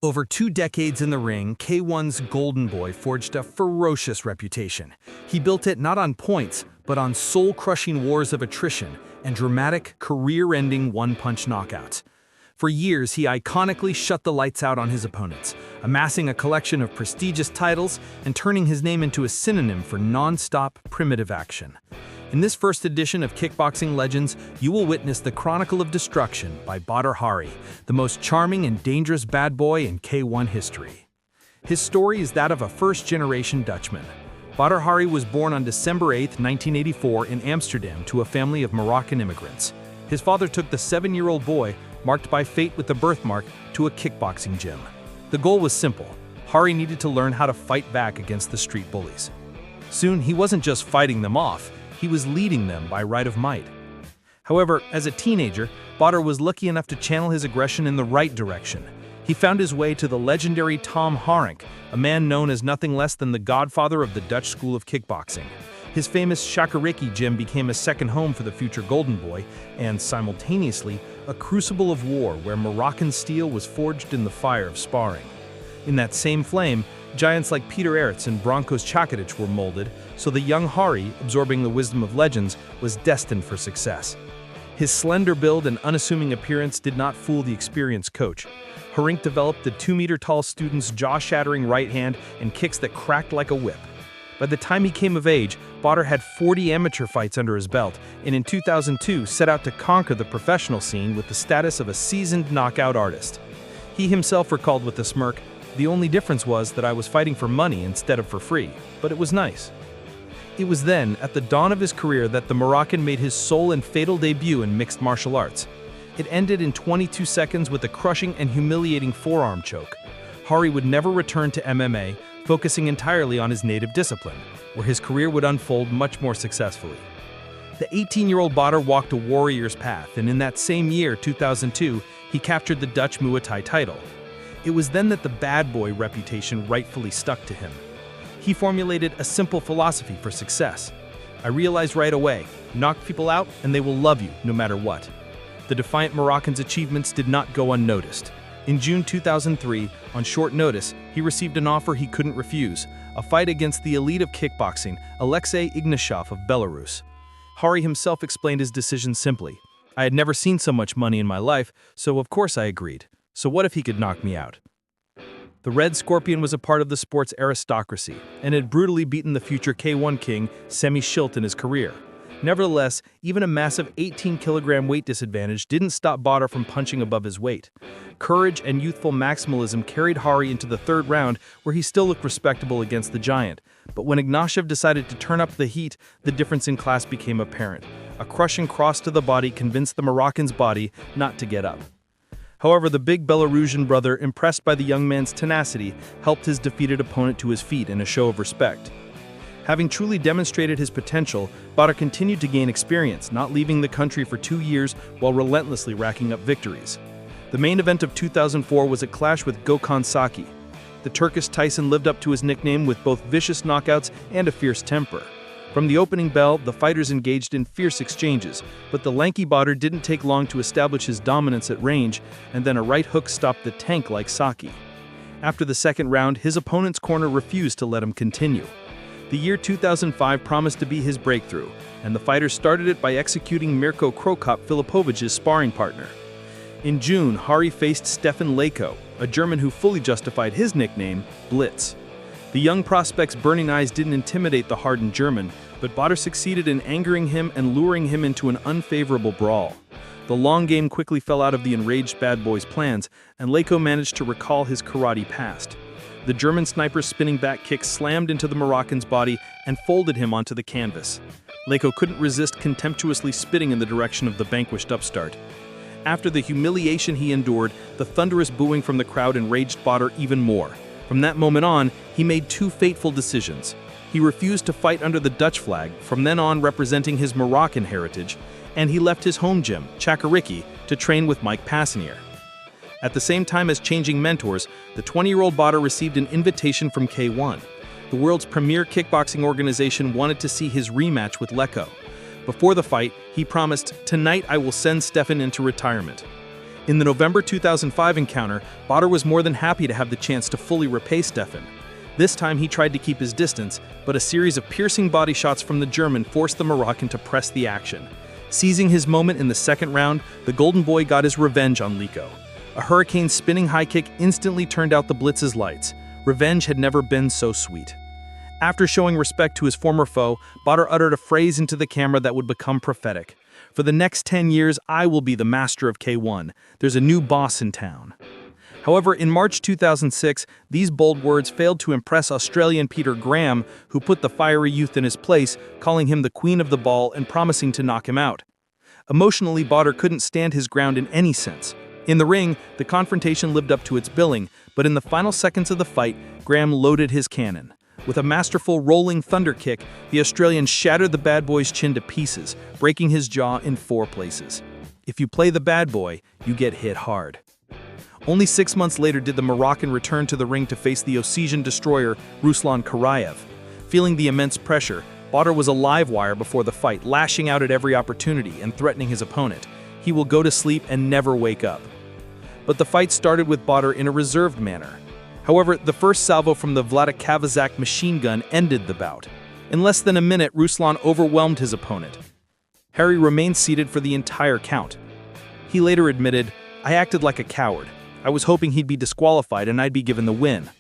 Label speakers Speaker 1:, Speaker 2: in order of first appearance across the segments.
Speaker 1: Over 2 decades in the ring, K1's Golden Boy forged a ferocious reputation. He built it not on points, but on soul-crushing wars of attrition and dramatic, career-ending one-punch knockouts. For years, he iconically shut the lights out on his opponents, amassing a collection of prestigious titles and turning his name into a synonym for non-stop, primitive action. In this first edition of Kickboxing Legends, you will witness the Chronicle of Destruction by Badr Hari, the most charming and dangerous bad boy in K1 history. His story is that of a first-generation Dutchman. Badr Hari was born on December 8, 1984 in Amsterdam to a family of Moroccan immigrants. His father took the 7-year-old boy, marked by fate with the birthmark, to a kickboxing gym. The goal was simple. Hari needed to learn how to fight back against the street bullies. Soon, he wasn't just fighting them off, he was leading them by right of might. However, as a teenager, Badr was lucky enough to channel his aggression in the right direction. He found his way to the legendary Tom Harenk, a man known as nothing less than the godfather of the Dutch school of kickboxing. His famous Chakuriki Gym became a second home for the future Golden Boy, and simultaneously, a crucible of war where Moroccan steel was forged in the fire of sparring. In that same flame, giants like Peter Aerts and Branko's Chakurich were molded, so the young Hari, absorbing the wisdom of legends, was destined for success. His slender build and unassuming appearance did not fool the experienced coach. Harenk developed the 2-meter-tall student's jaw-shattering right hand and kicks that cracked like a whip. By the time he came of age, Badr had 40 amateur fights under his belt, and in 2002 set out to conquer the professional scene with the status of a seasoned knockout artist. He himself recalled with a smirk, "The only difference was that I was fighting for money instead of for free, but it was nice." It was then, at the dawn of his career, that the Moroccan made his sole and fatal debut in mixed martial arts. It ended in 22 seconds with a crushing and humiliating forearm choke. Hari would never return to MMA, focusing entirely on his native discipline, where his career would unfold much more successfully. The 18-year-old Badr walked a warrior's path, and in that same year, 2002, he captured the Dutch Muay Thai title. It was then that the bad boy reputation rightfully stuck to him. He formulated a simple philosophy for success. "I realized right away, knock people out and they will love you no matter what." The defiant Moroccan's achievements did not go unnoticed. In June 2003, on short notice, he received an offer he couldn't refuse, a fight against the elite of kickboxing, Alexei Ignashov of Belarus. Hari himself explained his decision simply. "I had never seen so much money in my life, so of course I agreed. So what if he could knock me out?" The Red Scorpion was a part of the sport's aristocracy and had brutally beaten the future K1 king, Semi Schilt, in his career. Nevertheless, even a massive 18-kilogram weight disadvantage didn't stop Badr from punching above his weight. Courage and youthful maximalism carried Hari into the third round, where he still looked respectable against the giant. But when Ignashov decided to turn up the heat, the difference in class became apparent. A crushing cross to the body convinced the Moroccan's body not to get up. However, the big Belarusian brother, impressed by the young man's tenacity, helped his defeated opponent to his feet in a show of respect. Having truly demonstrated his potential, Badr continued to gain experience, not leaving the country for 2 years while relentlessly racking up victories. The main event of 2004 was a clash with Gökhan Saki. The Turkish Tyson lived up to his nickname with both vicious knockouts and a fierce temper. From the opening bell, the fighters engaged in fierce exchanges, but the lanky Badr didn't take long to establish his dominance at range, and then a right hook stopped the tank like Saki. After the second round, his opponent's corner refused to let him continue. The year 2005 promised to be his breakthrough, and the fighter started it by executing Mirko Krokop Filipovic's sparring partner. In June, Hari faced Stefan Leko, a German who fully justified his nickname, Blitz. The young prospect's burning eyes didn't intimidate the hardened German, but Badr succeeded in angering him and luring him into an unfavorable brawl. The long game quickly fell out of the enraged bad boy's plans, and Leko managed to recall his karate past. The German sniper's spinning back kick slammed into the Moroccan's body and folded him onto the canvas. Leko couldn't resist contemptuously spitting in the direction of the vanquished upstart. After the humiliation he endured, the thunderous booing from the crowd enraged Badr even more. From that moment on, he made 2 fateful decisions. He refused to fight under the Dutch flag, from then on representing his Moroccan heritage, and he left his home gym, Chakuriki, to train with Mike Passanier. At the same time as changing mentors, the 20-year-old Badr received an invitation from K1. The world's premier kickboxing organization wanted to see his rematch with Leko. Before the fight, he promised, "Tonight I will send Stefan into retirement." In the November 2005 encounter, Badr was more than happy to have the chance to fully repay Stefan. This time he tried to keep his distance, but a series of piercing body shots from the German forced the Moroccan to press the action. Seizing his moment in the second round, the Golden Boy got his revenge on Leko. A hurricane spinning high kick instantly turned out the Blitz's lights. Revenge had never been so sweet. After showing respect to his former foe, Badr uttered a phrase into the camera that would become prophetic. "For the next 10 years, I will be the master of K1. There's a new boss in town." However, in March 2006, these bold words failed to impress Australian Peter Graham, who put the fiery youth in his place, calling him the queen of the ball and promising to knock him out. Emotionally, Badr couldn't stand his ground in any sense. In the ring, the confrontation lived up to its billing, but in the final seconds of the fight, Graham loaded his cannon. With a masterful rolling thunder kick, the Australian shattered the bad boy's chin to pieces, breaking his jaw in 4 places. If you play the bad boy, you get hit hard. Only 6 months later did the Moroccan return to the ring to face the Ossetian destroyer Ruslan Karaev. Feeling the immense pressure, Badr was a live wire before the fight, lashing out at every opportunity and threatening his opponent. He will go to sleep and never wake up. But the fight started with Badr in a reserved manner. However, the first salvo from the Vladikavkaz machine gun ended the bout. In less than a minute, Ruslan overwhelmed his opponent. Hari remained seated for the entire count. He later admitted, "I acted like a coward. I was hoping he'd be disqualified and I'd be given the win."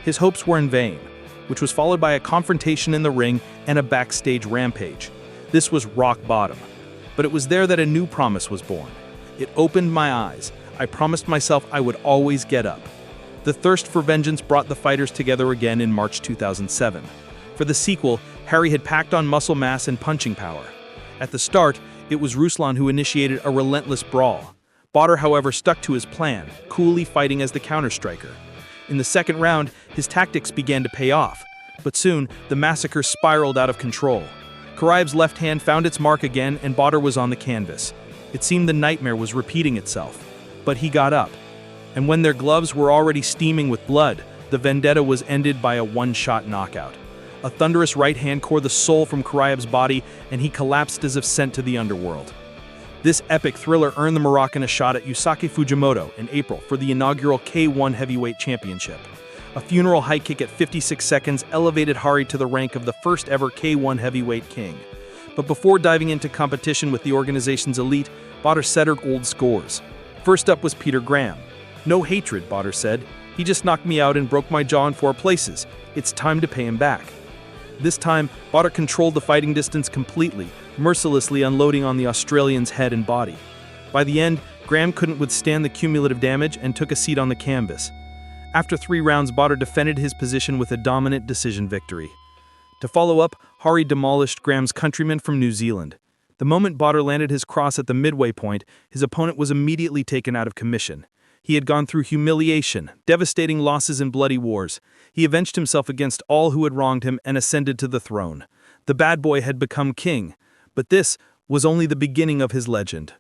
Speaker 1: His hopes were in vain, which was followed by a confrontation in the ring and a backstage rampage. This was rock bottom. But it was there that a new promise was born. It opened my eyes. I promised myself I would always get up. The thirst for vengeance brought the fighters together again in March 2007. For the sequel, Hari had packed on muscle mass and punching power. At the start, it was Ruslan who initiated a relentless brawl. Badr, however, stuck to his plan, coolly fighting as the counter-striker. In the second round, his tactics began to pay off, but soon the massacre spiraled out of control. Karaev's left hand found its mark again and Badr was on the canvas. It seemed the nightmare was repeating itself. But he got up. And when their gloves were already steaming with blood, the vendetta was ended by a one-shot knockout. A thunderous right hand tore the soul from Karaev's body and he collapsed as if sent to the underworld. This epic thriller earned the Moroccan a shot at Yusuke Fujimoto in April for the inaugural K1 Heavyweight Championship. A funeral high kick at 56 seconds elevated Hari to the rank of the first ever K1 Heavyweight King. But before diving into competition with the organization's elite, Badr settled old scores. First up was Peter Graham. "No hatred," Badr said. "He just knocked me out and broke my jaw in 4 places. It's time to pay him back." This time, Badr controlled the fighting distance completely, mercilessly unloading on the Australian's head and body. By the end, Graham couldn't withstand the cumulative damage and took a seat on the canvas. After 3 rounds, Badr defended his position with a dominant decision victory. To follow up, Hari demolished Graham's countryman from New Zealand. The moment Badr landed his cross at the midway point, his opponent was immediately taken out of commission. He had gone through humiliation, devastating losses and bloody wars. He avenged himself against all who had wronged him and ascended to the throne. The bad boy had become king, but this was only the beginning of his legend.